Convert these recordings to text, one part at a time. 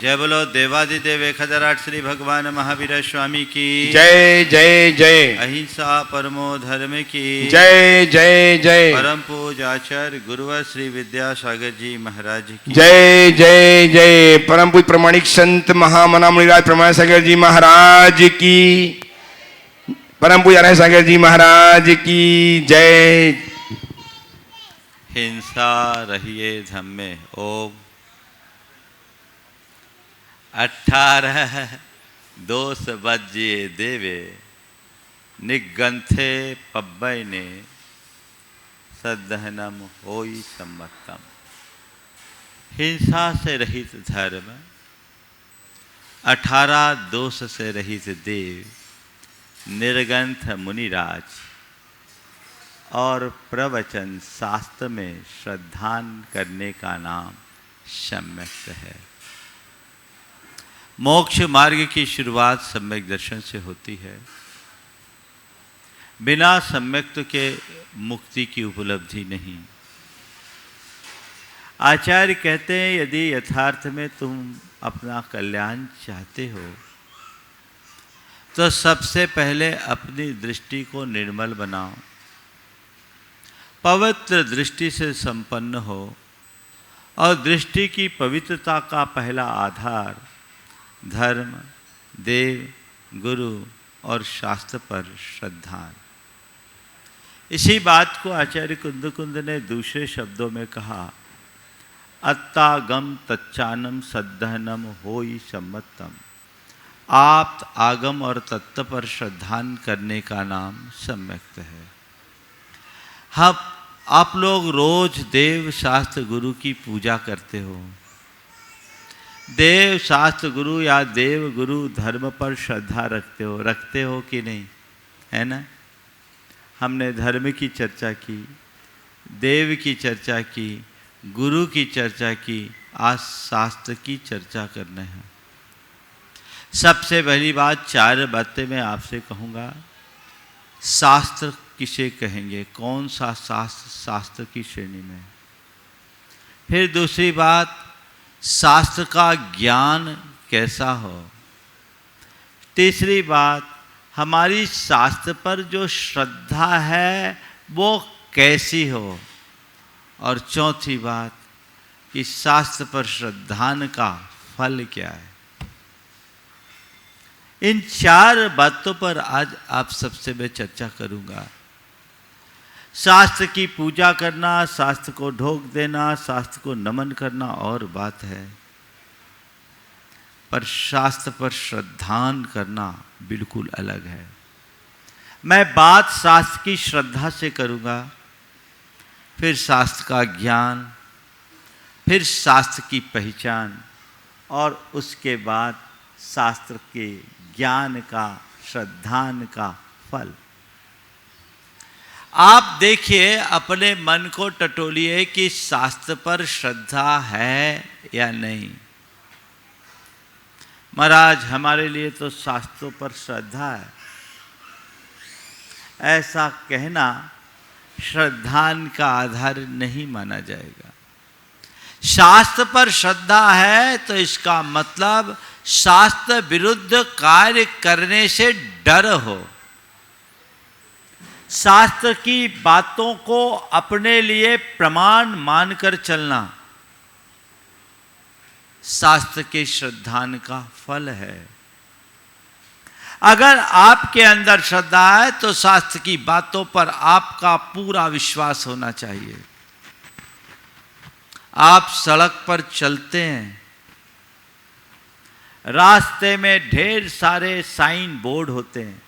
जय बोलो देवादिदेव 1008 श्री भगवान महावीर स्वामी की जय जय जय। अहिंसा परमो धर्म की जय जय जय। परम पूज्याचार्य गुरुवर श्री विद्यासागर जी महाराज की जय जय जय। परम पूज्य प्रमाणिक संत महामना मुनिराज प्रमाण सागर जी महाराज की, परम पूज्य नारायण सागर जी महाराज की जय। हिंसा रहिए धम्मे। ओम 18 दोष बज्ये देवे निगंथे पब्बैने सदहनम होई सम्मतम। हिंसा से रहित धर्म, 18 दोष से रहित देव, निर्गंथ मुनिराज और प्रवचन शास्त्र में श्रद्धान करने का नाम सम्यक्त है। मोक्ष मार्ग की शुरुआत सम्यक दर्शन से होती है। बिना सम्यक्त के मुक्ति की उपलब्धि नहीं। आचार्य कहते हैं यदि यथार्थ में तुम अपना कल्याण चाहते हो तो सबसे पहले अपनी दृष्टि को निर्मल बनाओ, पवित्र दृष्टि से संपन्न हो। और दृष्टि की पवित्रता का पहला आधार धर्म, देव, गुरु और शास्त्र पर श्रद्धा। इसी बात को आचार्य कुंद ने दूसरे शब्दों में कहा, अत्तागम तच्चानम सद्धनम होई सम्मतम। आप आगम और तत्व पर श्रद्धान करने का नाम सम्यक्त है। आप लोग रोज देव शास्त्र गुरु की पूजा करते हो। देव शास्त्र गुरु या देव गुरु धर्म पर श्रद्धा रखते हो कि नहीं, है ना। हमने धर्म की चर्चा की, देव की चर्चा की, गुरु की चर्चा की, आज शास्त्र की चर्चा करना है। सबसे पहली बात 4 बातें मैं आपसे कहूँगा। शास्त्र किसे कहेंगे, कौन सा शास्त्र शास्त्र की श्रेणी में। फिर दूसरी बात, शास्त्र का ज्ञान कैसा हो। तीसरी बात, हमारी शास्त्र पर जो श्रद्धा है वो कैसी हो। और चौथी बात कि शास्त्र पर श्रद्धान का फल क्या है। इन 4 बातों पर आज आप सबसे मैं चर्चा करूंगा। शास्त्र की पूजा करना, शास्त्र को ढोक देना, शास्त्र को नमन करना और बात है, पर शास्त्र पर श्रद्धान करना बिल्कुल अलग है। मैं बात शास्त्र की श्रद्धा से करूंगा, फिर शास्त्र का ज्ञान, फिर शास्त्र की पहचान और उसके बाद शास्त्र के ज्ञान का, श्रद्धान का फल। आप देखिए, अपने मन को टटोलिए कि शास्त्र पर श्रद्धा है या नहीं। महाराज हमारे लिए तो शास्त्रों पर श्रद्धा है, ऐसा कहना श्रद्धान का आधार नहीं माना जाएगा। शास्त्र पर श्रद्धा है तो इसका मतलब शास्त्र विरुद्ध कार्य करने से डर हो। शास्त्र की बातों को अपने लिए प्रमाण मानकर चलना शास्त्र के श्रद्धान का फल है। अगर आपके अंदर श्रद्धा है तो शास्त्र की बातों पर आपका पूरा विश्वास होना चाहिए। आप सड़क पर चलते हैं, रास्ते में ढेर सारे साइन बोर्ड होते हैं,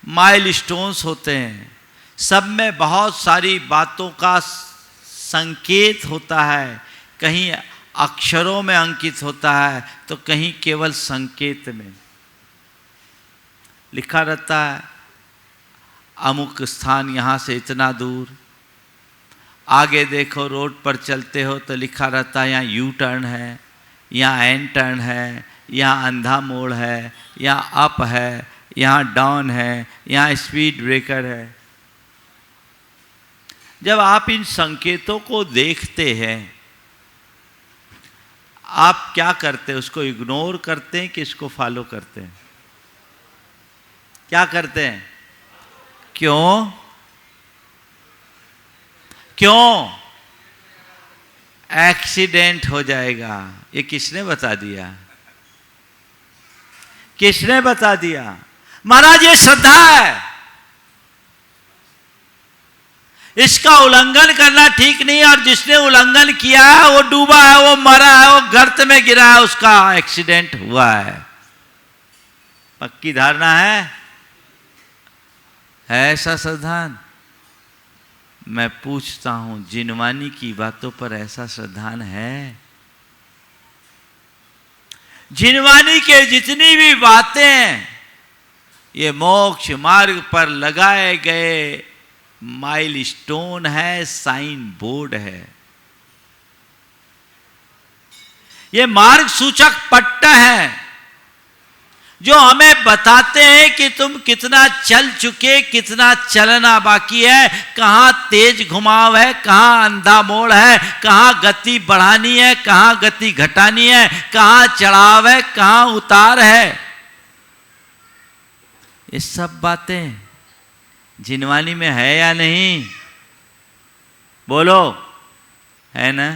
माइलस्टोन्स होते हैं, सब में बहुत सारी बातों का संकेत होता है। कहीं अक्षरों में अंकित होता है तो कहीं केवल संकेत में लिखा रहता है। अमुक स्थान यहाँ से इतना दूर, आगे देखो रोड पर चलते हो तो लिखा रहता है यहाँ यू टर्न है, यहाँ एन टर्न है, यहाँ अंधा मोड़ है, यहाँ अप है, यहाँ डाउन है, यहाँ स्पीड ब्रेकर है। जब आप इन संकेतों को देखते हैं, आप क्या करते हैं? उसको इग्नोर करते हैं कि इसको फॉलो करते हैं? क्या करते हैं? क्यों? क्यों? एक्सीडेंट हो जाएगा। ये किसने बता दिया? किसने बता दिया? महाराज ये श्रद्धा है, इसका उल्लंघन करना ठीक नहीं है, और जिसने उल्लंघन किया है वो डूबा है, वो मरा है, वो गर्त में गिरा है, उसका एक्सीडेंट हुआ है। पक्की धारणा है ऐसा श्रद्धान? मैं पूछता हूं, जिनवानी की बातों पर ऐसा श्रद्धान है? जिनवानी के जितनी भी बातें ये मोक्ष मार्ग पर लगाए गए माइलस्टोन है, साइन बोर्ड है, ये मार्ग सूचक पट्टा है जो हमें बताते हैं कि तुम कितना चल चुके, कितना चलना बाकी है, कहां तेज घुमाव है, कहां अंधा मोड़ है, कहां गति बढ़ानी है, कहां गति घटानी है, कहां चढ़ाव है, कहां उतार है। ये सब बातें जिनवानी में है या नहीं? बोलो, है ना?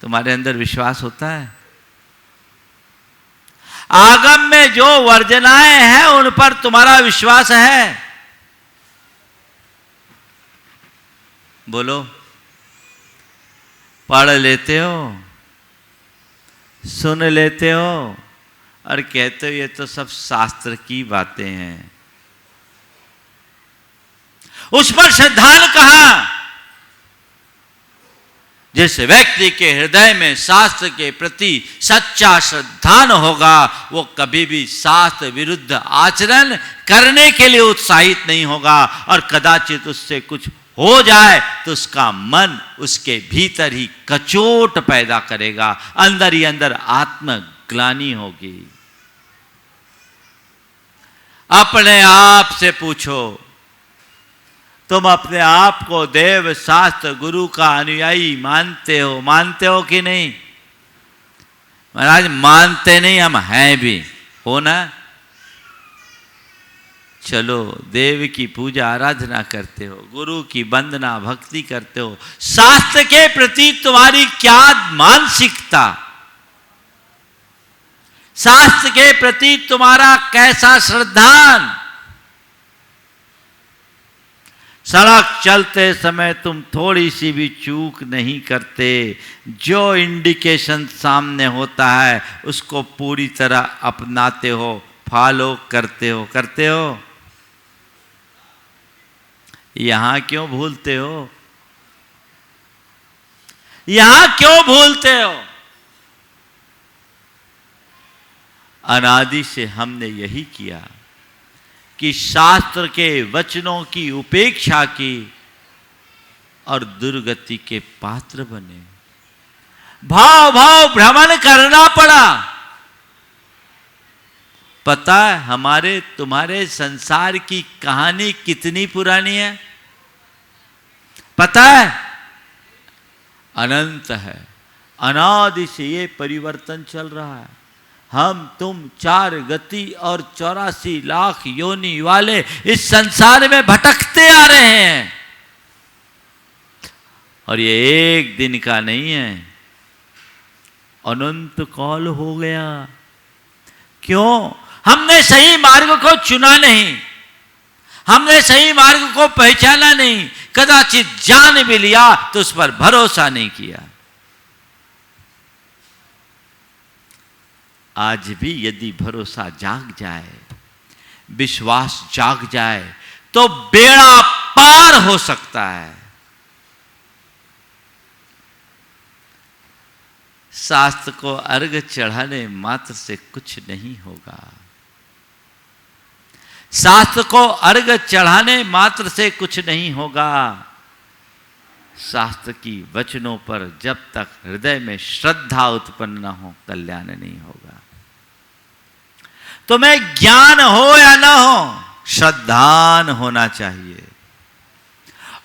तुम्हारे अंदर विश्वास होता है? आगम में जो वर्जनाएं हैं उन पर तुम्हारा विश्वास है? बोलो, पढ़ लेते हो, सुन लेते हो और कहते हो ये तो सब शास्त्र की बातें हैं। उस पर श्रद्धान कहां? जिस व्यक्ति के हृदय में शास्त्र के प्रति सच्चा श्रद्धान होगा वो कभी भी शास्त्र विरुद्ध आचरण करने के लिए उत्साहित नहीं होगा, और कदाचित उससे कुछ हो जाए तो उसका मन उसके भीतर ही कचोट पैदा करेगा, अंदर ही अंदर आत्मग्लानि होगी। अपने आप से पूछो, तुम अपने आप को देव शास्त्र गुरु का अनुयायी मानते हो? मानते हो कि नहीं? महाराज मानते नहीं, हम हैं भी, हो ना? चलो, देव की पूजा आराधना करते हो, गुरु की वंदना भक्ति करते हो, शास्त्र के प्रति तुम्हारी क्या मानसिकता, शास्त्र के प्रति तुम्हारा कैसा श्रद्धान? सड़क चलते समय तुम थोड़ी सी भी चूक नहीं करते, जो इंडिकेशन सामने होता है उसको पूरी तरह अपनाते हो, फॉलो करते हो। करते हो? यहां क्यों भूलते हो? यहां क्यों भूलते हो? अनादि से हमने यही किया कि शास्त्र के वचनों की उपेक्षा की और दुर्गति के पात्र बने। भाव भाव भ्रमण करना पड़ा। पता है हमारे तुम्हारे संसार की कहानी कितनी पुरानी है? पता है? अनंत है। अनादि से ये परिवर्तन चल रहा है। हम तुम 4 गति और 84 लाख योनि वाले इस संसार में भटकते आ रहे हैं, और ये एक दिन का नहीं है, अनंत काल हो गया। क्यों? हमने सही मार्ग को चुना नहीं, हमने सही मार्ग को पहचाना नहीं, कदाचित जान भी लिया तो उस पर भरोसा नहीं किया। आज भी यदि भरोसा जाग जाए, विश्वास जाग जाए तो बेड़ा पार हो सकता है। शास्त्र को अर्घ चढ़ाने मात्र से कुछ नहीं होगा। शास्त्र को अर्घ चढ़ाने मात्र से कुछ नहीं होगा। शास्त्र की वचनों पर जब तक हृदय में श्रद्धा उत्पन्न न हो, कल्याण नहीं होगा। तुम्हें ज्ञान हो या ना हो, श्रद्धान होना चाहिए,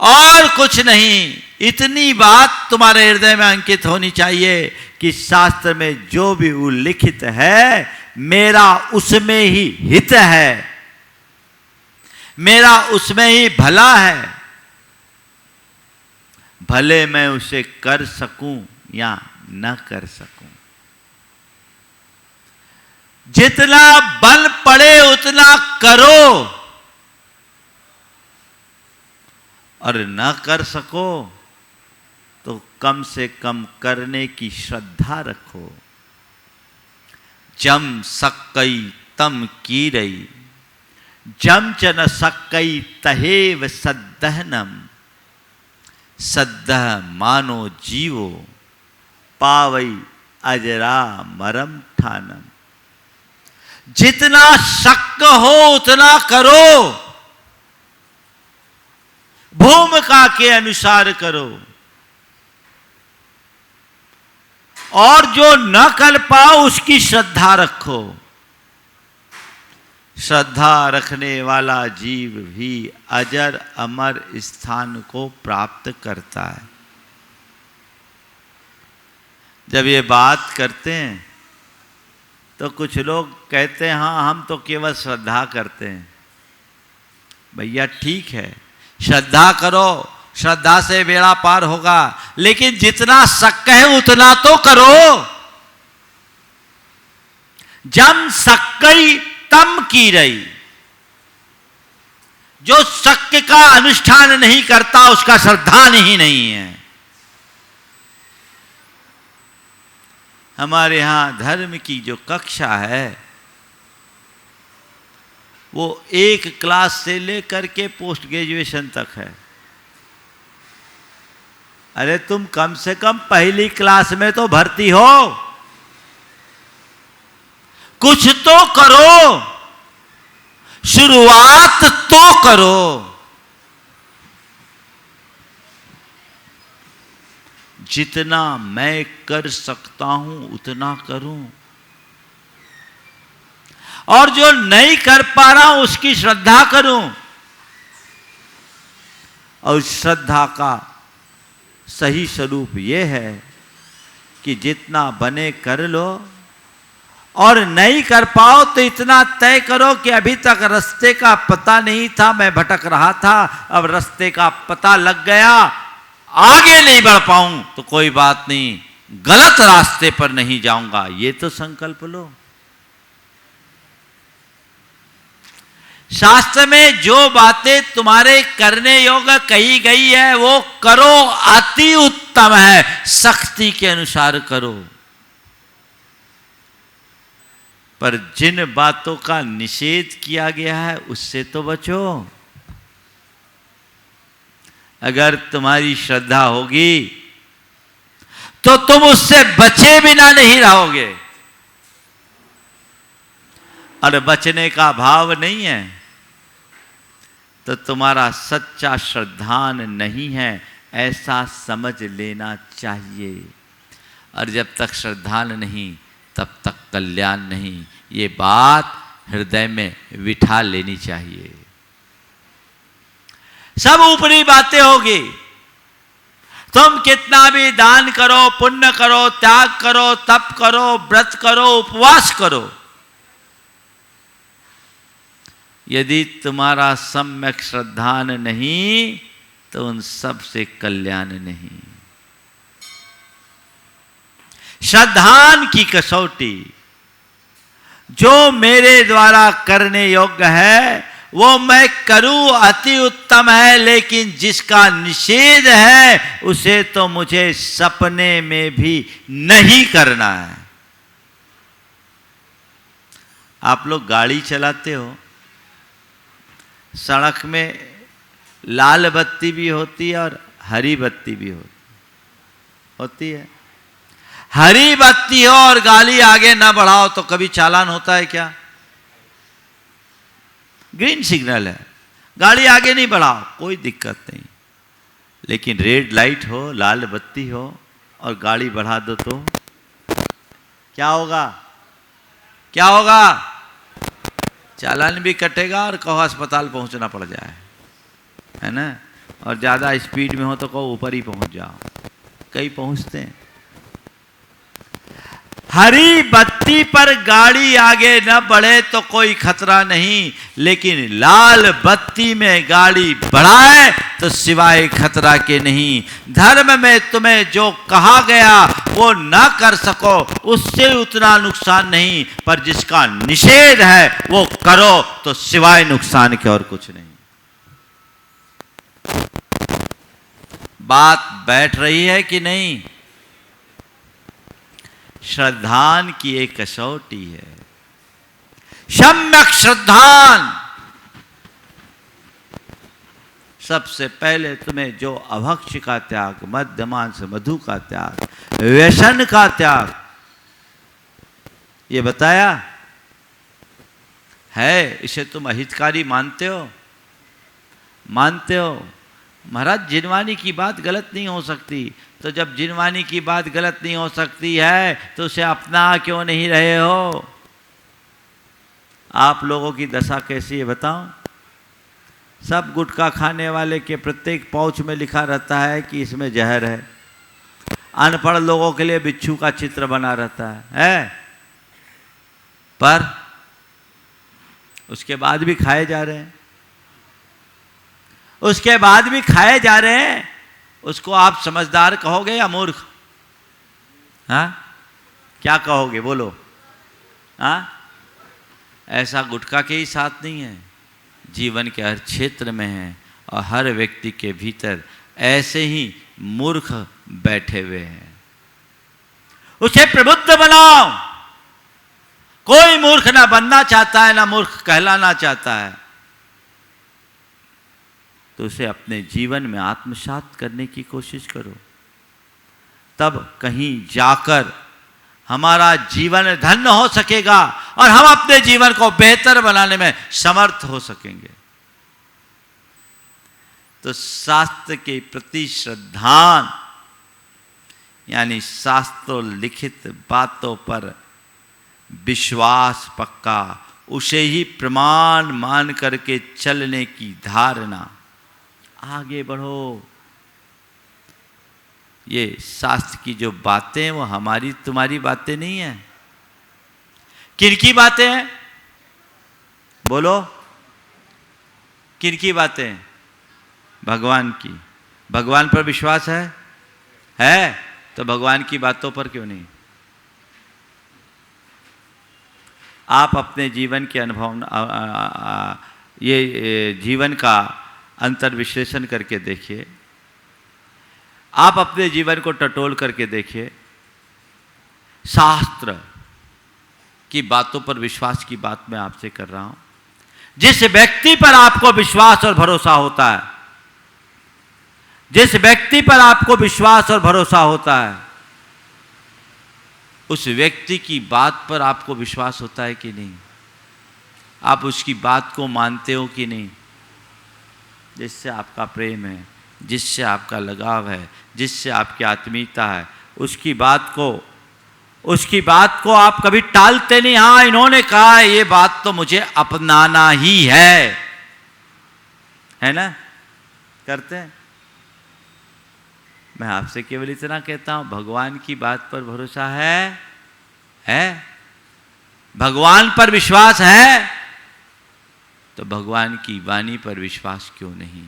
और कुछ नहीं। इतनी बात तुम्हारे हृदय में अंकित होनी चाहिए कि शास्त्र में जो भी उल्लिखित है मेरा उसमें ही हित है, मेरा उसमें ही भला है, भले मैं उसे कर सकूं या न कर सकूं। जितना बल पड़े उतना करो, और न कर सको तो कम से कम करने की श्रद्धा रखो। जम सक्कई तम कीरई, जम च न सक्कई तहेव सद्दहनम, सद्दह मानो जीवो पावई अजरा मरम ठानम। जितना शक्क हो उतना करो, भूमिका के अनुसार करो, और जो न कर पाओ उसकी श्रद्धा रखो। श्रद्धा रखने वाला जीव भी अजर अमर स्थान को प्राप्त करता है। जब ये बात करते हैं तो कुछ लोग कहते हैं हाँ हम तो केवल श्रद्धा करते हैं। भैया ठीक है, श्रद्धा करो, श्रद्धा से बेड़ा पार होगा, लेकिन जितना शक्य है उतना तो करो। जम सक्कई तम कीरई, जो शक्य का अनुष्ठान नहीं करता उसका श्रद्धा नहीं है। हमारे यहां धर्म की जो कक्षा है वो 1 क्लास से लेकर के पोस्ट ग्रेजुएशन तक है। अरे तुम कम से कम पहली क्लास में तो भर्ती हो, कुछ तो करो, शुरुआत तो करो। जितना मैं कर सकता हूं उतना करूं, और जो नहीं कर पा रहा हूं उसकी श्रद्धा करूं। और श्रद्धा का सही स्वरूप यह है कि जितना बने कर लो, और नहीं कर पाओ तो इतना तय करो कि अभी तक रास्ते का पता नहीं था, मैं भटक रहा था, अब रास्ते का पता लग गया, आगे नहीं बढ़ पाऊं तो कोई बात नहीं, गलत रास्ते पर नहीं जाऊंगा, ये तो संकल्प लो। शास्त्र में जो बातें तुम्हारे करने योग्य कही गई है वो करो, अति उत्तम है, सख्ती के अनुसार करो। पर जिन बातों का निषेध किया गया है उससे तो बचो। अगर तुम्हारी श्रद्धा होगी तो तुम उससे बचे बिना नहीं रहोगे, और बचने का भाव नहीं है तो तुम्हारा सच्चा श्रद्धान नहीं है, ऐसा समझ लेना चाहिए। और जब तक श्रद्धान नहीं तब तक कल्याण नहीं, ये बात हृदय में बिठा लेनी चाहिए। सब ऊपरी बातें होगी, तुम कितना भी दान करो, पुण्य करो, त्याग करो, तप करो, व्रत करो, उपवास करो, यदि तुम्हारा सम्यक श्रद्धान नहीं तो उन सब से कल्याण नहीं। श्रद्धान की कसौटी, जो मेरे द्वारा करने योग्य है वो मैं करूं अति उत्तम है, लेकिन जिसका निषेध है उसे तो मुझे सपने में भी नहीं करना है। आप लोग गाड़ी चलाते हो, सड़क में लाल बत्ती भी होती है और हरी बत्ती भी होती है। हरी बत्ती हो और गाड़ी आगे ना बढ़ाओ तो कभी चालान होता है क्या? ग्रीन सिग्नल है, गाड़ी आगे नहीं बढ़ाओ, कोई दिक्कत नहीं। लेकिन रेड लाइट हो, लाल बत्ती हो और गाड़ी बढ़ा दो तो क्या होगा? क्या होगा? चालान भी कटेगा और कहो अस्पताल पहुंचना पड़ जाए, है ना। और ज़्यादा स्पीड में हो तो कहो ऊपर ही पहुंच जाओ, कई पहुंचते हैं। हरी बत्ती पर गाड़ी आगे न बढ़े तो कोई खतरा नहीं, लेकिन लाल बत्ती में गाड़ी बढ़ाए तो सिवाय खतरा के नहीं। धर्म में तुम्हें जो कहा गया वो न कर सको उससे उतना नुकसान नहीं, पर जिसका निषेध है वो करो तो सिवाय नुकसान के और कुछ नहीं। बात बैठ रही है कि नहीं? श्रद्धान की एक कसौटी है, सम्यक श्रद्धान। सबसे पहले तुम्हें जो अभक्ष का त्याग, मद्य मांस मधु का त्याग, व्यसन का त्याग, ये बताया है। इसे तुम अहितकारी मानते हो? मानते हो? महाराज जिनवानी की बात गलत नहीं हो सकती, तो जब जिनवानी की बात गलत नहीं हो सकती है तो उसे अपना क्यों नहीं रहे हो? आप लोगों की दशा कैसी है बताओ? सब गुटखा खाने वाले के प्रत्येक पाउच में लिखा रहता है कि इसमें जहर है। अनपढ़ लोगों के लिए बिच्छू का चित्र बना रहता है? पर उसके बाद भी खाए जा रहे हैं, उसके बाद भी खाए जा रहे हैं। उसको आप समझदार कहोगे या मूर्ख? हाँ, क्या कहोगे बोलो? हाँ, ऐसा गुटखा के ही साथ नहीं है, जीवन के हर क्षेत्र में है, और हर व्यक्ति के भीतर ऐसे ही मूर्ख बैठे हुए हैं। उसे प्रबुद्ध बनाओ। कोई मूर्ख ना बनना चाहता है, ना मूर्ख कहलाना चाहता है, तो उसे अपने जीवन में आत्मसात करने की कोशिश करो। तब कहीं जाकर हमारा जीवन धन्य हो सकेगा और हम अपने जीवन को बेहतर बनाने में समर्थ हो सकेंगे। तो शास्त्र के प्रति श्रद्धान यानी शास्त्रों लिखित बातों पर विश्वास पक्का, उसे ही प्रमाण मान करके चलने की धारणा। आगे बढ़ो। ये शास्त्र की जो बातें हैं वो हमारी तुम्हारी बातें नहीं है। किनकी बातें हैं बोलो? किनकी बातें? भगवान की। भगवान पर विश्वास है तो भगवान की बातों पर क्यों नहीं? आप अपने जीवन के अनुभव, ये जीवन का अंतर विश्लेषण करके देखिए। आप अपने जीवन को टटोल करके देखिए। शास्त्र की बातों पर विश्वास की बात मैं आपसे कर रहा हूं। जिस व्यक्ति पर आपको विश्वास और भरोसा होता है, जिस व्यक्ति पर आपको विश्वास और भरोसा होता है, उस व्यक्ति की बात पर आपको विश्वास होता है कि नहीं? आप उसकी बात को मानते हो कि नहीं? जिससे आपका प्रेम है, जिससे आपका लगाव है, जिससे आपकी आत्मीयता है, उसकी बात को आप कभी टालते नहीं। हाँ, इन्होंने कहा है, ये बात तो मुझे अपनाना ही है ना? करते हैं। मैं आपसे केवल इतना कहता हूं, भगवान की बात पर भरोसा है? भगवान पर विश्वास है तो भगवान की वाणी पर विश्वास क्यों नहीं?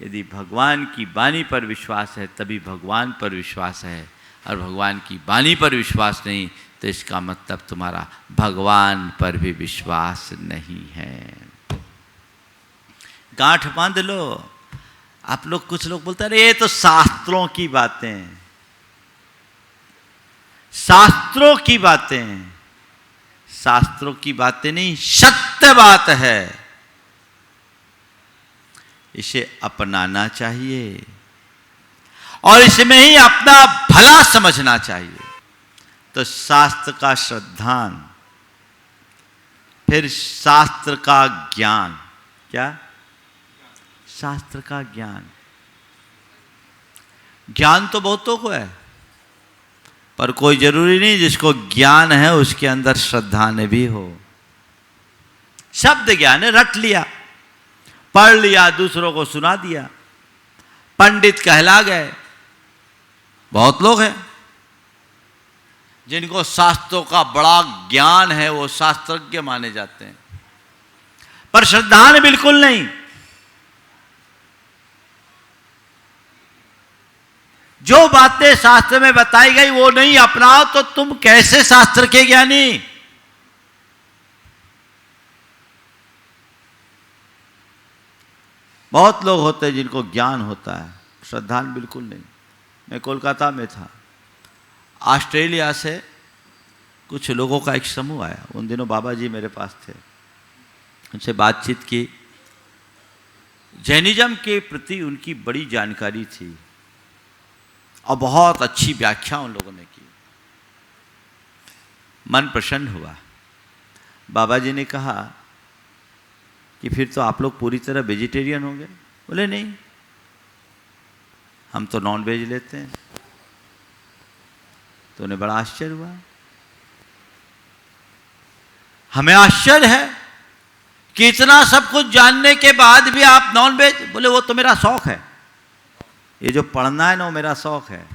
यदि भगवान की वाणी पर विश्वास है तभी भगवान पर विश्वास है, और भगवान की वाणी पर विश्वास नहीं तो इसका मतलब तुम्हारा भगवान पर भी विश्वास नहीं है। गांठ बांध लो। आप लोग, कुछ लोग बोलते हैं ये तो शास्त्रों की बातें, शास्त्रों की बातें। शास्त्रों की बातें नहीं, सत्य बात है। इसे अपनाना चाहिए और इसमें ही अपना भला समझना चाहिए। तो शास्त्र का श्रद्धान, फिर शास्त्र का ज्ञान। क्या? शास्त्र का ज्ञान। ज्ञान तो बहुतों को है, पर कोई जरूरी नहीं जिसको ज्ञान है उसके अंदर श्रद्धा ने भी हो। शब्द ज्ञान है, रट लिया, पढ़ लिया, दूसरों को सुना दिया, पंडित कहला गए। बहुत लोग हैं जिनको शास्त्रों का बड़ा ज्ञान है वो शास्त्रज्ञ माने जाते हैं, पर श्रद्धान बिल्कुल नहीं। जो बातें शास्त्र में बताई गई वो नहीं अपनाओ तो तुम कैसे शास्त्र के ज्ञानी। बहुत लोग होते हैं जिनको ज्ञान होता है, श्रद्धान बिल्कुल नहीं। मैं कोलकाता में था, ऑस्ट्रेलिया से कुछ लोगों का एक समूह आया। उन दिनों बाबा जी मेरे पास थे, उनसे बातचीत की। जैनिज्म के प्रति उनकी बड़ी जानकारी थी और बहुत अच्छी व्याख्या उन लोगों ने की। मन प्रसन्न हुआ। बाबा जी ने कहा कि फिर तो आप लोग पूरी तरह वेजिटेरियन होंगे। बोले नहीं, हम तो नॉन वेज लेते हैं। तो उन्हें बड़ा आश्चर्य हुआ। हमें आश्चर्य है कि इतना सब कुछ जानने के बाद भी आप नॉन वेज। बोले वो तो मेरा शौक है, ये जो पढ़ना है ना वो मेरा शौक है।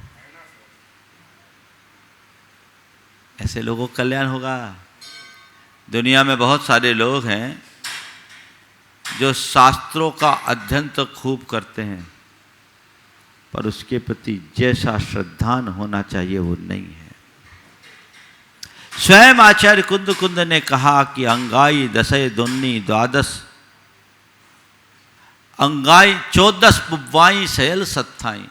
ऐसे लोगों का कल्याण होगा। दुनिया में बहुत सारे लोग हैं जो शास्त्रों का अध्ययन तो खूब करते हैं, पर उसके प्रति जैसा श्रद्धान होना चाहिए वो नहीं है। स्वयं आचार्य कुंद कुंद ने कहा कि अंगाई दशे दुन्नी द्वादश, अंगाई 14 पुब्वाई सयल सत्थाई,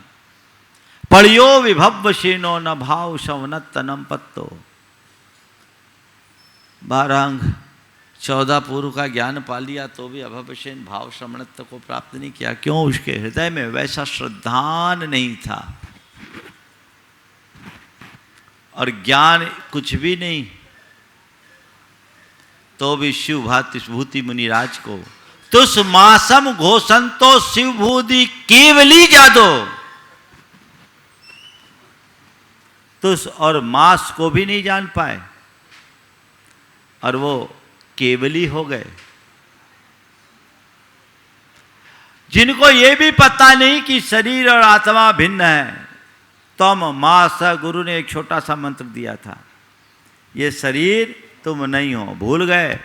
पढ़ियो विभव शीनो न भाव शवनत तनम पत्तो। 12 अंग 14 पूर्व का ज्ञान पा लिया तो भी अभवशेन भाव श्रमणत्व को प्राप्त नहीं किया। क्यों? उसके हृदय में वैसा श्रद्धान नहीं था। और ज्ञान कुछ भी नहीं तो भी शिव भाति भूति मुनिराज को तुस मासम घोषंतो शिव भूति केवली जादो। तुस और मास को भी नहीं जान पाए और वो केवली हो गए। जिनको ये भी पता नहीं कि शरीर और आत्मा भिन्न है। तम मास, गुरु ने एक छोटा सा मंत्र दिया था, ये शरीर तुम नहीं हो, भूल गए।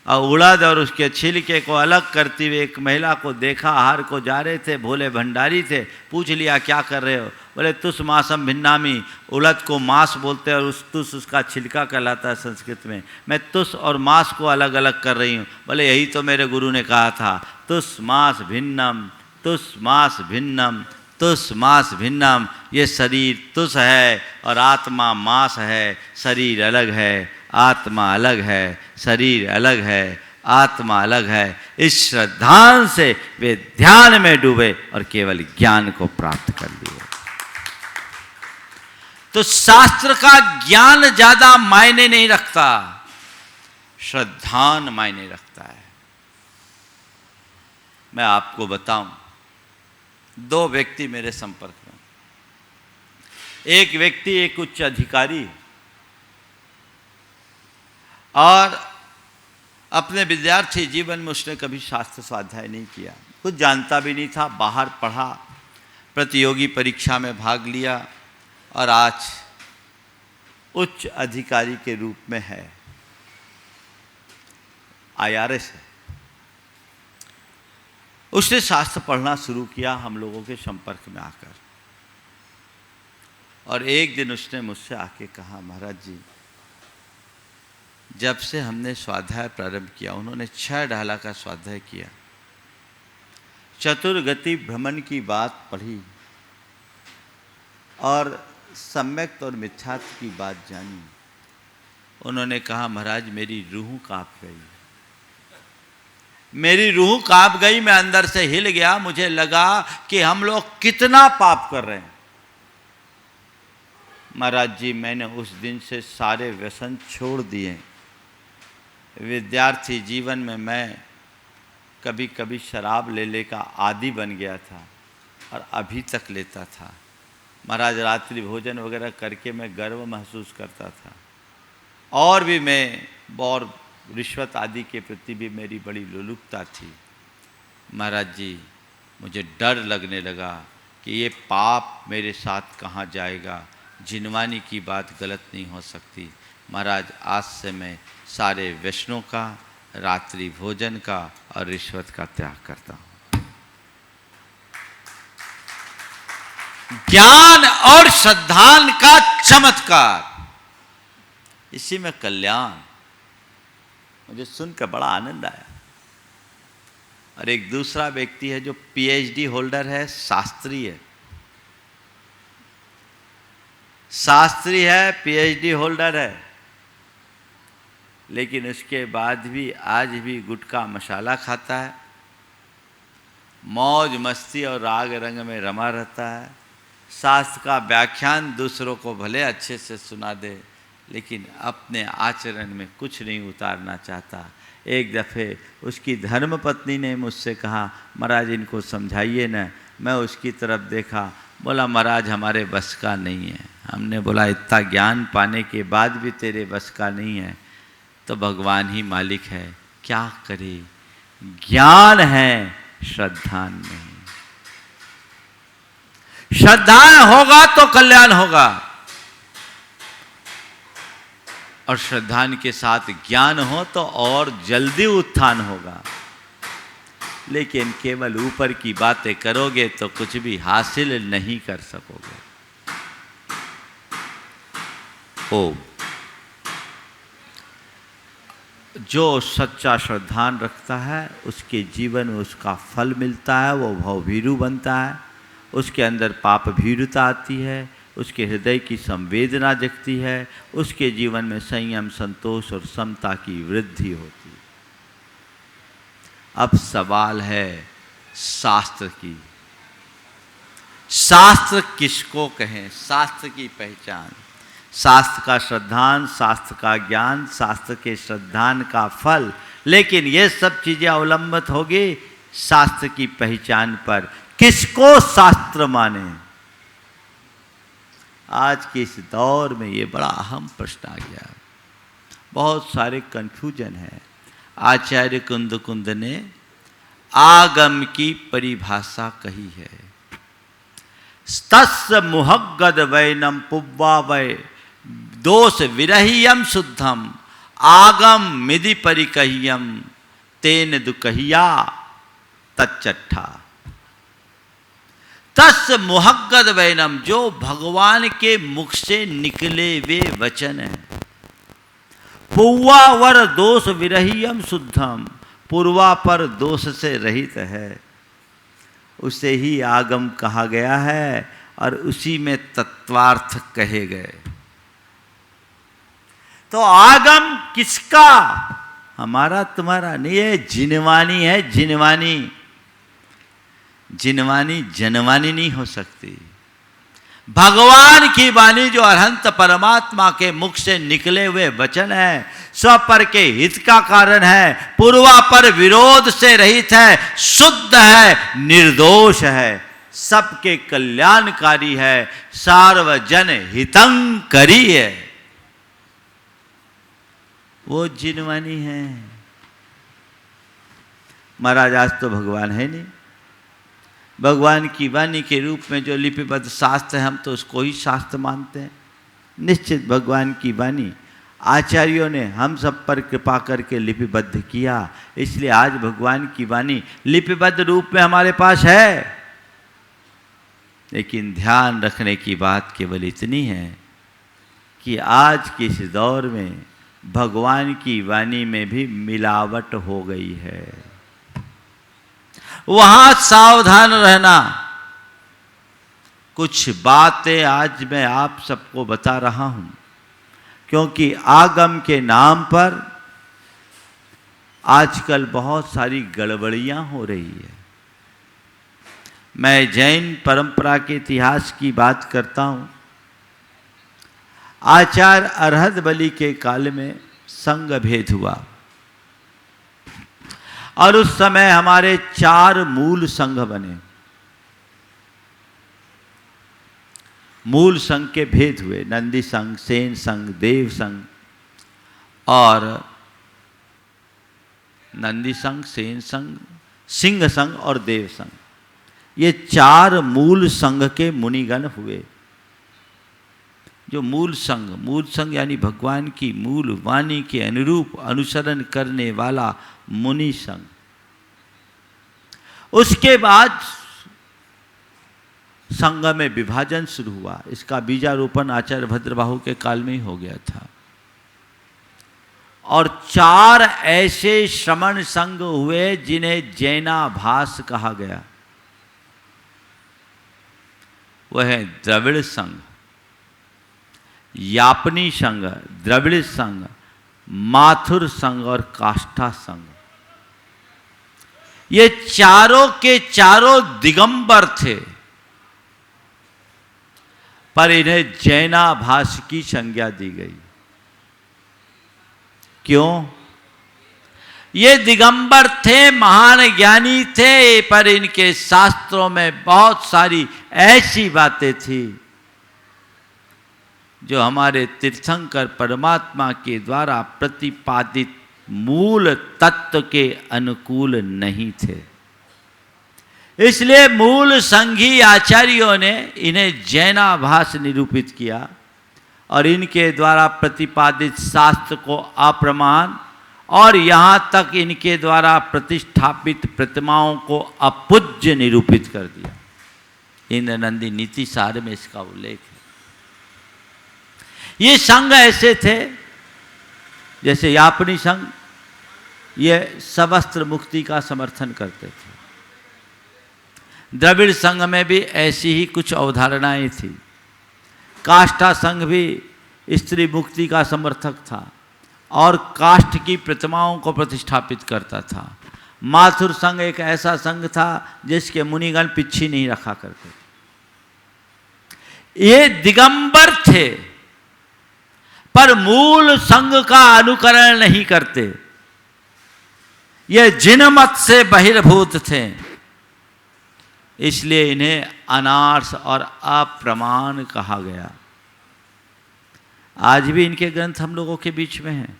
और उड़द और उसके छिलके को अलग करती हुए एक महिला को देखा, आहार को जा रहे थे, भोले भंडारी थे। पूछ लिया क्या कर रहे हो? बोले तुस मासम भिन्नामी। उड़द को मांस बोलते हैं और तुस उसका छिलका कहलाता है संस्कृत में। मैं तुस और मांस को अलग अलग कर रही हूँ। बोले यही तो मेरे गुरु ने कहा था, तुस मांस भिन्नम, तुस मांस भिन्नम, तुस मांस भिन्नम। ये शरीर तुस है और आत्मा मांस है। शरीर अलग है, आत्मा अलग है। शरीर अलग है, आत्मा अलग है। इस श्रद्धान से वे ध्यान में डूबे और केवल ज्ञान को प्राप्त कर लिए। तो शास्त्र का ज्ञान ज्यादा मायने नहीं रखता, श्रद्धान मायने रखता है। मैं आपको बताऊं, 2 व्यक्ति मेरे संपर्क में। एक व्यक्ति एक उच्च अधिकारी और अपने विद्यार्थी जीवन में उसने कभी शास्त्र स्वाध्याय नहीं किया, कुछ जानता भी नहीं था। बाहर पढ़ा, प्रतियोगी परीक्षा में भाग लिया और आज उच्च अधिकारी के रूप में है, IRS है। उसने शास्त्र पढ़ना शुरू किया हम लोगों के संपर्क में आकर। और एक दिन उसने मुझसे आके कहा, महाराज जी, जब से हमने स्वाध्याय प्रारंभ किया, उन्होंने 6 डाला का स्वाध्याय किया, चतुर्गति भ्रमण की बात पढ़ी और सम्यक्त और मिथ्यात्व की बात जानी। उन्होंने कहा, महाराज मेरी रूह कांप गई, मेरी रूह कांप गई, मैं अंदर से हिल गया। मुझे लगा कि हम लोग कितना पाप कर रहे हैं। महाराज जी, मैंने उस दिन से सारे व्यसन छोड़ दिए। विद्यार्थी जीवन में मैं कभी कभी शराब ले का आदी बन गया था और अभी तक लेता था। महाराज रात्रि भोजन वगैरह करके मैं गर्व महसूस करता था। और भी मैं और रिश्वत आदि के प्रति भी मेरी बड़ी लोलुपता थी। महाराज जी, मुझे डर लगने लगा कि ये पाप मेरे साथ कहाँ जाएगा। जिनवानी की बात गलत नहीं हो सकती। महाराज आज से मैं सारे वैष्णव का, रात्रि भोजन का और रिश्वत का त्याग करता हूँ। ज्ञान और श्रद्धान का चमत्कार, इसी में कल्याण। मुझे सुनकर बड़ा आनंद आया। और एक दूसरा व्यक्ति है जो पीएचडी होल्डर है, शास्त्री है, शास्त्री है, पीएचडी होल्डर है, लेकिन उसके बाद भी आज भी गुटखा मसाला खाता है, मौज मस्ती और राग रंग में रमा रहता है। शास्त्र का व्याख्यान दूसरों को भले अच्छे से सुना दे, लेकिन अपने आचरण में कुछ नहीं उतारना चाहता। एक दफ़े उसकी धर्मपत्नी ने मुझसे कहा, महाराज इनको समझाइए ना। मैं उसकी तरफ देखा, बोला महाराज हमारे बस का नहीं है। हमने बोला इतना ज्ञान पाने के बाद भी तेरे बस का नहीं है तो भगवान ही मालिक है, क्या करे। ज्ञान है, श्रद्धा नहीं। श्रद्धा होगा तो कल्याण होगा, और श्रद्धा के साथ ज्ञान हो तो और जल्दी उत्थान होगा। लेकिन केवल ऊपर की बातें करोगे तो कुछ भी हासिल नहीं कर सकोगे। ओम। जो सच्चा श्रद्धान रखता है उसके जीवन में उसका फल मिलता है, वो भवभीरु बनता है, उसके अंदर पाप भीरुता आती है, उसके हृदय की संवेदना जगती है, उसके जीवन में संयम, संतोष और समता की वृद्धि होती है। अब सवाल है शास्त्र की। शास्त्र किसको कहें? शास्त्र की पहचान, शास्त्र का श्रद्धान, शास्त्र का ज्ञान, शास्त्र के श्रद्धान का फल। लेकिन ये सब चीजें अवलंबित होगी शास्त्र की पहचान पर। किसको शास्त्र माने? आज के इस दौर में ये बड़ा अहम प्रश्न आ गया। बहुत सारे कन्फ्यूजन है। आचार्य कुंद ने आगम की परिभाषा कही है। तस्य मुहग्गद वैनम पुब्बा वै दोष विरहियम शुद्धम आगम मिदि परिकह्यम तेन दुकहिया तच्चट्ठा। तस्य मुहग्गद वैनम, जो भगवान के मुख से निकले वे वचन हैं। पुव्वा वर दोष विरहियम शुद्धम, पूर्वा पर दोष से रहित है, उसे ही आगम कहा गया है और उसी में तत्वार्थ कहे गए। तो आगम किसका? हमारा तुम्हारा नहीं है, जिनवानी है। जिनवानी, जिनवानी जनवानी नहीं हो सकती। भगवान की वाणी जो अरहंत परमात्मा के मुख से निकले हुए वचन है, स्वपर के हित का कारण है, पूर्वा पर विरोध से रहित है, शुद्ध है, निर्दोष है, सबके कल्याणकारी है, सार्वजन हितंकरी है, वो जिनवानी है। महाराज आज तो भगवान है नहीं। भगवान की वाणी के रूप में जो लिपिबद्ध शास्त्र है, हम तो उसको ही शास्त्र मानते हैं। निश्चित भगवान की वाणी आचार्यों ने हम सब पर कृपा करके लिपिबद्ध किया, इसलिए आज भगवान की वाणी लिपिबद्ध रूप में हमारे पास है। लेकिन ध्यान रखने की बात केवल इतनी है कि आज के इस दौर में भगवान की वाणी में भी मिलावट हो गई है। वहां सावधान रहना। कुछ बातें आज मैं आप सबको बता रहा हूं, क्योंकि आगम के नाम पर आजकल बहुत सारी गड़बड़ियां हो रही है। मैं जैन परंपरा के इतिहास की बात करता हूं। आचार्य अरहद बलि के काल में संघ भेद हुआ और उस समय हमारे 4 मूल संघ बने। मूल संघ के भेद हुए, नंदी संघ, सेन संघ, देव संघ और नंदी संघ, सेन संघ, सिंह संघ और देव संघ। ये 4 मूल संघ के मुनिगण हुए। जो मूल संग यानी भगवान की मूल वाणी के अनुरूप अनुसरण करने वाला मुनि संग। उसके बाद संघ में विभाजन शुरू हुआ। इसका बीजारोपण आचार्य भद्रबाहु के काल में ही हो गया था। और 4 ऐसे श्रमण संघ हुए जिन्हें जैनाभास कहा गया। वह है द्रविड़ संघ, यापनी संघ, द्रविड़ संघ, माथुर संघ और काष्ठा संघ। ये चारों के चारों दिगंबर थे, पर इन्हें जैनाभास की संज्ञा दी गई। क्यों? ये दिगंबर थे, महान ज्ञानी थे, पर इनके शास्त्रों में बहुत सारी ऐसी बातें थी जो हमारे तीर्थंकर परमात्मा के द्वारा प्रतिपादित मूल तत्व के अनुकूल नहीं थे। इसलिए मूल संघी आचार्यों ने इन्हें जैनाभास निरूपित किया और इनके द्वारा प्रतिपादित शास्त्र को अप्रमाण और यहाँ तक इनके द्वारा प्रतिष्ठापित प्रतिमाओं को अपूज्य निरूपित कर दिया। इंद्र नंदी नीति सार में इसका उल्लेख है। ये संघ ऐसे थे जैसे यापनी संघ, ये सवस्त्र मुक्ति का समर्थन करते थे। द्रविड़ संघ में भी ऐसी ही कुछ अवधारणाएं थी। काष्ठा संघ भी स्त्री मुक्ति का समर्थक था और काष्ठ की प्रतिमाओं को प्रतिष्ठापित करता था। माथुर संघ एक ऐसा संघ था जिसके मुनिगण पिच्छी नहीं रखा करते। ये दिगंबर थे पर मूल संघ का अनुकरण नहीं करते। ये जिन मत से बहिर्भूत थे, इसलिए इन्हें अनार्ष और अप्रमाण कहा गया। आज भी इनके ग्रंथ हम लोगों के बीच में हैं।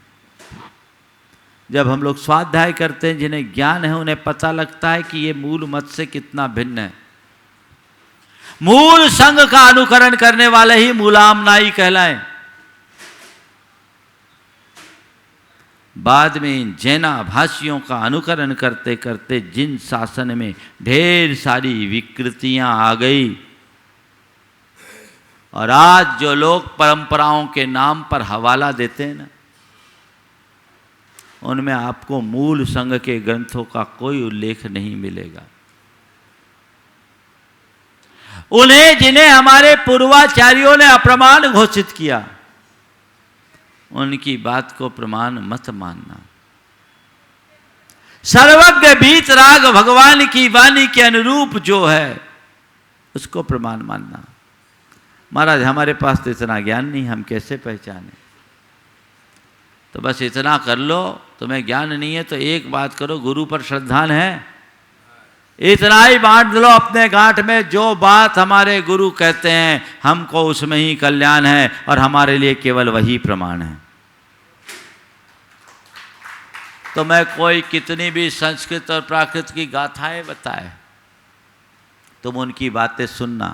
जब हम लोग स्वाध्याय करते हैं, जिन्हें ज्ञान है उन्हें पता लगता है कि ये मूल मत से कितना भिन्न है। मूल संघ का अनुकरण करने वाले ही मूलामनाई कहलाएं। बाद में इन जैनाभासियों का अनुकरण करते करते जिन शासन में ढेर सारी विकृतियां आ गई और आज जो लोग परंपराओं के नाम पर हवाला देते हैं ना, उनमें आपको मूल संघ के ग्रंथों का कोई उल्लेख नहीं मिलेगा। उन्हें जिन्हें हमारे पूर्वाचार्यों ने अप्रमाण घोषित किया, उनकी बात को प्रमाण मत मानना। सर्वज्ञ बीतराग भगवान की वाणी के अनुरूप जो है उसको प्रमाण मानना। महाराज हमारे पास तो इतना ज्ञान नहीं, हम कैसे पहचाने? तो बस इतना कर लो, तुम्हें ज्ञान नहीं है तो एक बात करो, गुरु पर श्रद्धान है, इतना ही बांट लो अपने गांठ में। जो बात हमारे गुरु कहते हैं हमको उसमें ही कल्याण है और हमारे लिए केवल वही प्रमाण है। तो मैं कोई कितनी भी संस्कृत और प्राकृत की गाथाएं बताए, तुम उनकी बातें सुनना,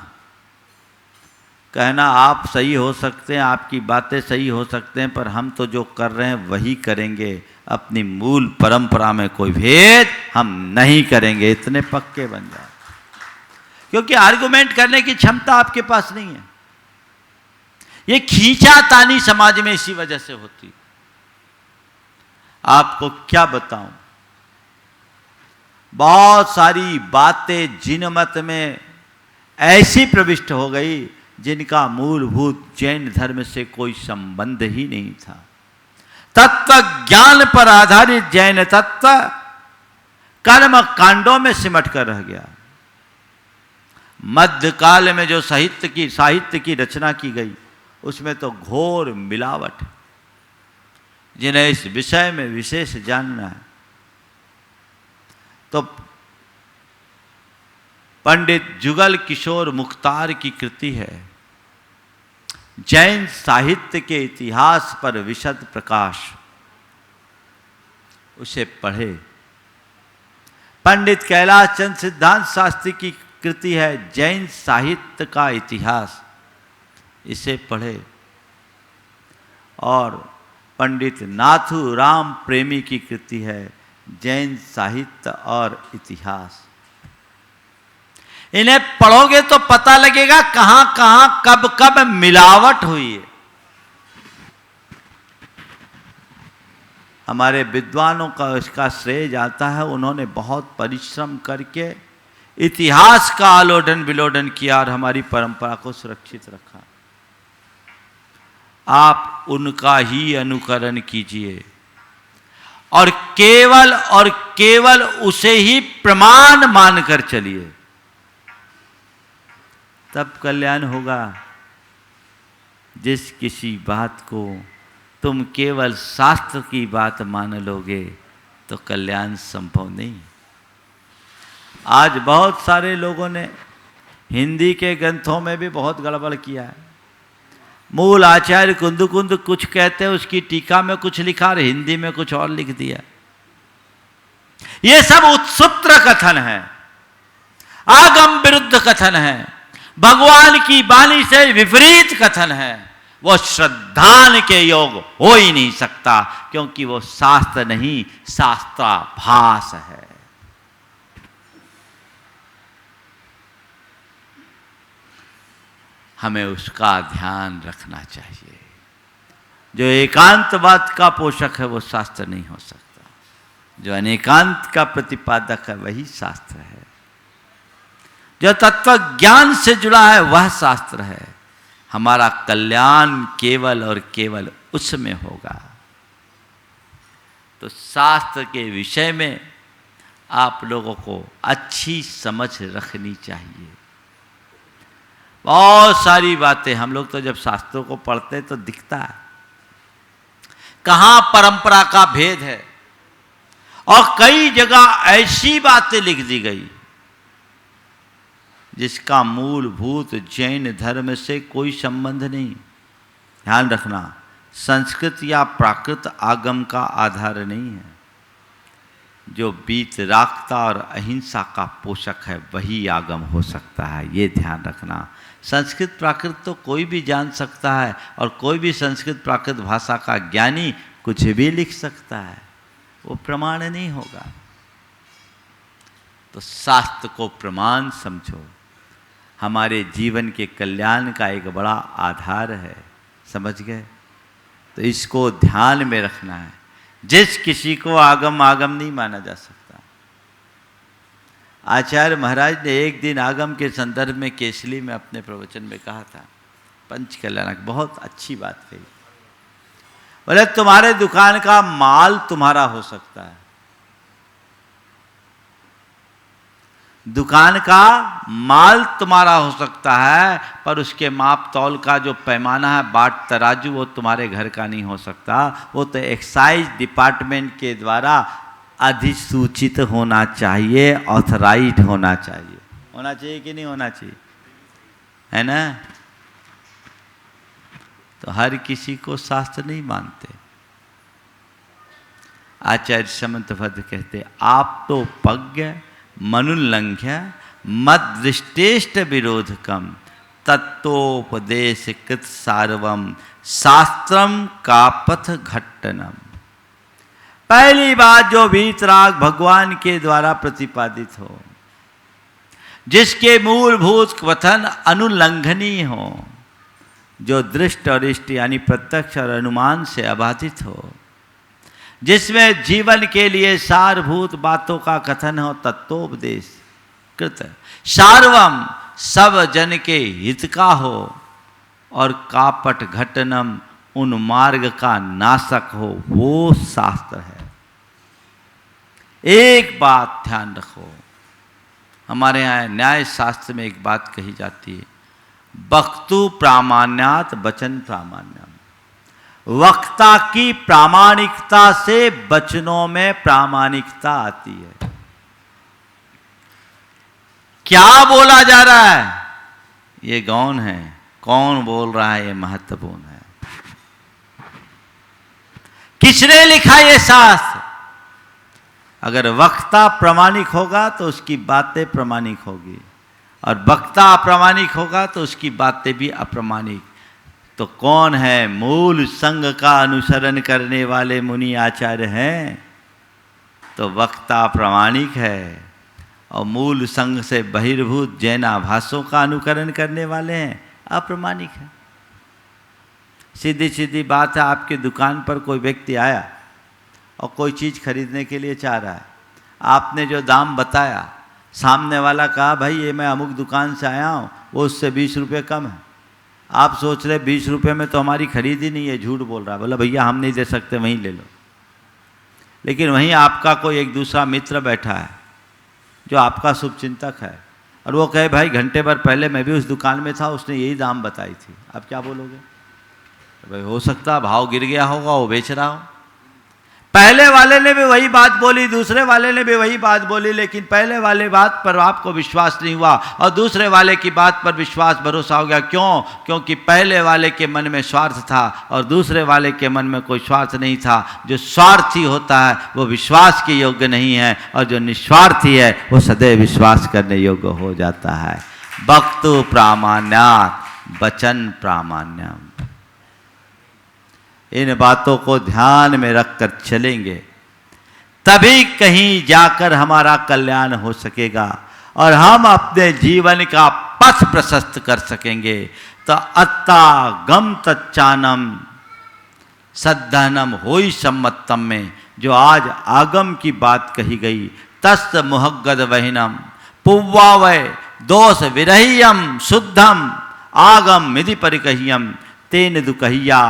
कहना आप सही हो सकते हैं, आपकी बातें सही हो सकते हैं, पर हम तो जो कर रहे हैं वही करेंगे, अपनी मूल परंपरा में कोई भेद हम नहीं करेंगे। इतने पक्के बन जाओ, क्योंकि आर्गुमेंट करने की क्षमता आपके पास नहीं है। ये खींचातानी समाज में इसी वजह से होती। आपको क्या बताऊं, बहुत सारी बातें जिन मत में ऐसी प्रविष्ट हो गई जिनका मूलभूत जैन धर्म से कोई संबंध ही नहीं था। तत्व ज्ञान पर आधारित जैन तत्व कर्म कांडों में सिमट कर रह गया। मध्यकाल में जो साहित्य की रचना की गई उसमें तो घोर मिलावट। जिन्हें इस विषय में विशेष जानना है तो पंडित जुगल किशोर मुख्तार की कृति है जैन साहित्य के इतिहास पर विशद प्रकाश, उसे पढ़े। पंडित कैलाश चंद्र सिद्धांत शास्त्री की कृति है जैन साहित्य का इतिहास, इसे पढ़े। और पंडित नाथुराम प्रेमी की कृति है जैन साहित्य और इतिहास। इन्हें पढ़ोगे तो पता लगेगा कहां कहां कब कब मिलावट हुई है। हमारे विद्वानों का इसका श्रेय जाता है, उन्होंने बहुत परिश्रम करके इतिहास का आलोडन विलोडन किया और हमारी परंपरा को सुरक्षित रखा। आप उनका ही अनुकरण कीजिए और केवल उसे ही प्रमाण मानकर चलिए, तब कल्याण होगा। जिस किसी बात को तुम केवल शास्त्र की बात मान लोगे तो कल्याण संभव नहीं। आज बहुत सारे लोगों ने हिंदी के ग्रंथों में भी बहुत गड़बड़ किया है। मूल आचार्य कुंद कुछ कहते हैं, उसकी टीका में कुछ लिखा और हिंदी में कुछ और लिख दिया। ये सब उत्सूत्र कथन है, आगम विरुद्ध कथन है, भगवान की वाणी से विपरीत कथन है। वो श्रद्धान के योग हो ही नहीं सकता, क्योंकि वो शास्त्र नहीं शास्त्राभास है। हमें उसका ध्यान रखना चाहिए। जो एकांतवाद का पोषक है वो शास्त्र नहीं हो सकता, जो अनेकांत का प्रतिपादक है वही शास्त्र है। जो तत्व ज्ञान से जुड़ा है वह शास्त्र है। हमारा कल्याण केवल और केवल उसमें होगा। तो शास्त्र के विषय में आप लोगों को अच्छी समझ रखनी चाहिए। बहुत सारी बातें हम लोग तो जब शास्त्रों को पढ़ते तो दिखता है कहाँ परंपरा का भेद है, और कई जगह ऐसी बातें लिख दी गई जिसका मूलभूत जैन धर्म से कोई संबंध नहीं। ध्यान रखना, संस्कृत या प्राकृत आगम का आधार नहीं है। जो वीतरागता और अहिंसा का पोषक है वही आगम हो सकता है, ये ध्यान रखना। संस्कृत प्राकृत तो कोई भी जान सकता है, और कोई भी संस्कृत प्राकृत भाषा का ज्ञानी कुछ भी लिख सकता है, वो प्रमाण नहीं होगा। तो शास्त्र को प्रमाण समझो, हमारे जीवन के कल्याण का एक बड़ा आधार है। समझ गए? तो इसको ध्यान में रखना है। जिस किसी को आगम नहीं माना जा सकता। आचार्य महाराज ने एक दिन आगम के संदर्भ में केसली में अपने प्रवचन में कहा था, पंच कल्याणक, बहुत अच्छी बात कही। बोले तुम्हारे दुकान का माल तुम्हारा हो सकता है, दुकान का माल तुम्हारा हो सकता है, पर उसके माप तौल का जो पैमाना है, बाट तराजू, वो तुम्हारे घर का नहीं हो सकता। वो तो एक्साइज डिपार्टमेंट के द्वारा अधिसूचित होना चाहिए, ऑथराइज्ड होना चाहिए। होना चाहिए कि नहीं होना चाहिए? है ना? तो हर किसी को शास्त्र नहीं मानते। आचार्य समंतभद्र कहते, आप तो पज्ञ मनुल्लंघ्य मद दृष्टेष्ट विरोधकम तत्वोपदेश कृत सार्वम शास्त्रम का पथ घट्टनम। पहली बात, जो वीतराग भगवान के द्वारा प्रतिपादित हो, जिसके मूलभूत कथन अनुल्लंघनीय हो, जो दृष्ट और इष्ट यानी प्रत्यक्ष और अनुमान से अबाधित हो, जिसमें जीवन के लिए सारभूत बातों का कथन हो, तत्वोपदेश कृत सार्वम सब जन के हित का हो, और कापट घटनम उन मार्ग का नाशक हो, वो शास्त्र है। एक बात ध्यान रखो, हमारे यहाँ न्याय शास्त्र में एक बात कही जाती है, वक्तु प्रामाण्यात वचन प्रामाण्यम। वक्ता की प्रामाणिकता से वचनों में प्रामाणिकता आती है। क्या बोला जा रहा है ये गौण है, कौन बोल रहा है ये महत्वपूर्ण है। किसने लिखा ये शास्त्र? अगर वक्ता प्रामाणिक होगा तो उसकी बातें प्रामाणिक होगी, और वक्ता अप्रामाणिक होगा तो उसकी बातें भी अप्रामाणिक। तो कौन है? मूल संग का अनुसरण करने वाले मुनि आचार्य हैं, तो वक्ता प्रामाणिक है। और मूल संग से बहिर्भूत जैन आभासों का अनुकरण करने वाले हैं, अप्रामाणिक है। सीधी सीधी बात है, आपकी दुकान पर कोई व्यक्ति आया और कोई चीज़ खरीदने के लिए चाह रहा है, आपने जो दाम बताया, सामने वाला कहा भाई ये मैं अमुक दुकान से आया हूँ, वो उससे 20 रुपये कम है। आप सोच रहे 20 रुपये में तो हमारी खरीद ही नहीं है, झूठ बोल रहा है। बोला भैया हम नहीं दे सकते, वहीं ले लो। लेकिन वहीं आपका कोई एक दूसरा मित्र बैठा है जो आपका शुभचिंतक है, और वो कहे भाई घंटे भर पहले मैं भी उस दुकान में था, उसने यही दाम बताई थी। आप क्या बोलोगे? तो भाई हो सकता है भाव गिर गया होगा, वो बेच रहा हो। पहले वाले ने भी वही बात बोली, दूसरे वाले ने भी वही बात बोली, लेकिन पहले वाले बात पर आपको विश्वास नहीं हुआ और दूसरे वाले की बात पर विश्वास भरोसा हो गया। क्यों? क्योंकि पहले वाले के मन में स्वार्थ था और दूसरे वाले के मन में कोई स्वार्थ नहीं था। जो स्वार्थी होता है वो विश्वास के योग्य नहीं है, और जो निस्वार्थी है वो सदैव विश्वास करने योग्य हो जाता है। वक्तु प्रामाण्यात् वचन प्रामाण्यम। इन बातों को ध्यान में रखकर चलेंगे तभी कहीं जाकर हमारा कल्याण हो सकेगा और हम अपने जीवन का पथ प्रशस्त कर सकेंगे। तो अत्ता गम तच्चानम सद्धनम होई सम्मतम में जो आज आगम की बात कही गई, तस् मुहग्गद वहिनम पुव्वा वै दोष विरहियम शुद्धम आगम मिधि परिकहियम तेन दुकहिया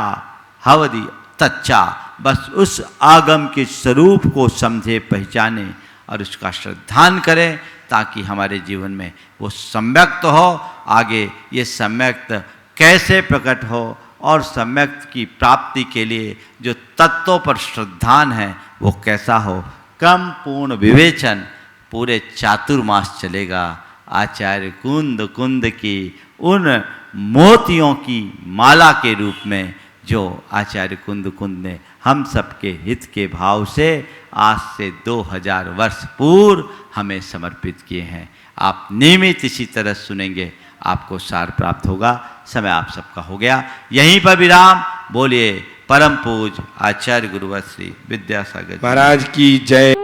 हवदी तच्चा। बस उस आगम के स्वरूप को समझे, पहचाने और उसका श्रद्धान करें, ताकि हमारे जीवन में वो सम्यक्त हो। आगे ये सम्यक्त कैसे प्रकट हो और सम्यक्त की प्राप्ति के लिए जो तत्वों पर श्रद्धान है वो कैसा हो, क्रम पूर्ण विवेचन पूरे चातुर्मास चलेगा। आचार्य कुंद कुंद की उन मोतियों की माला के रूप में जो आचार्य कुंद कुंद ने हम सबके हित के भाव से आज से 2000 वर्ष पूर्व हमें समर्पित किए हैं। आप नियमित इसी तरह सुनेंगे, आपको सार प्राप्त होगा। समय आप सबका हो गया, यहीं पर विराम। बोलिए परम पूज आचार्य गुरुवर श्री विद्यासागर महाराज की जय।